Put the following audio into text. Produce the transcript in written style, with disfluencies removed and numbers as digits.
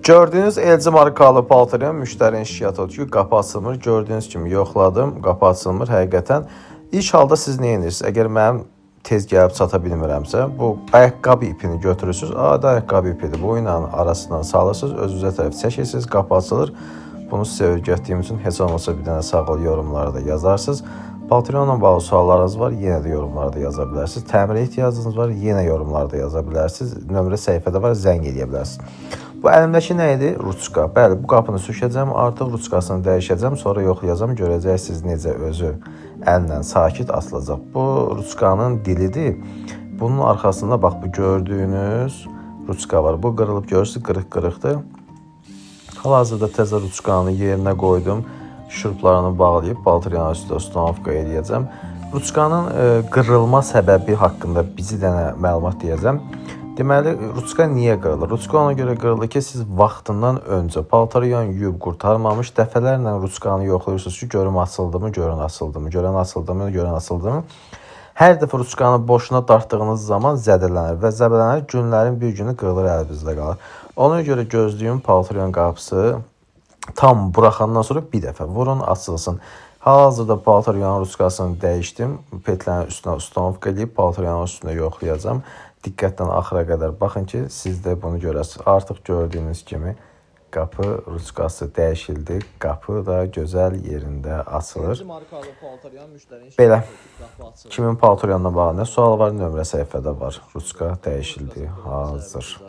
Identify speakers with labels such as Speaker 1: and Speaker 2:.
Speaker 1: Gördüyünüz LG markalı paltarın müştərinin şikayət ki, qapı açılmır. Gördüyünüz kimi yoxladım, qapı açılmır həqiqətən. İlk halda siz nə edirsiniz? Əgər mənim tez gəlib çata bilmirəmsə, bu ayaqqabı ipini götürürsünüz. Adi ayaqqabı ipidir. Bu ilə arasından salırsınız, özünüzə tərəf çəkirsiniz, qapı açılır. Bunu sizə öyrətdiyim üçün heç olmasa bir dənə sağ ol yorumlarda yazarsınız. Paltrionla bağlı suallarınız var, yenə də yorumlarda yaza bilərsiniz. Təmirə ehtiyacınız var, yenə yorumlarda yaza bilərsiniz. Nömrə səhifədə var, zəng edə bilərsiniz. Bu əlimdəki nə idi? Ruçka. Bəli, bu qapını sökəcəm, artıq ruçkasını dəyişəcəm, sonra yoxlayacağım, görəcəksiniz necə özü əllə sakit asılacaq. Bu ruçkanın dilidir. Bunun arxasında bax bu gördüyünüz ruçka var. Bu qırılıb görürsünüz, qırıq-qırıqdır. Hal-hazırda təzə ruçkanı yerinə qoydum. Şuruplarını bağlayıb paltaryanın üstə ustanovka edəcəm. Ruçkanın qırılma səbəbi haqqında bizi dənə məlumat deyəcəm. Deməli, ruçka niyə qırılır? Ruçka ona görə qırılır ki, siz vaxtından öncə paltaryan yuyub qurtarmamış dəfələrlə ruçkanı yoxlayırsınız ki, görüm açıldımı, görün açıldımı, görən açıldımı, görən açıldımı. Hər dəfə ruçkanı boşuna dartdığınız zaman zədələnir və zədələnər günlərin bir günü qırılır, əlinizdə qalır. Ona görə gözlüyün paltaryan qapısı tam buraxandan sonra bir dəfə vurun, açılsın. Hal-hazırda paltaryanın ruçkasını dəyişdim. Petlərin üstünə ustanovka edib paltaryanın üstündə yoxlayacağım. Diqqətlə axıra qədər baxın ki, siz də bunu görəsiniz. Artıq gördüyünüz kimi qapı ruçkası dəyişildi. Qapı da gözəl yerində açılır. Belə. Kimin paltaryanına bağlı nə sual var, nömrə səhifədə var. Ruçka dəyişildi, hazır.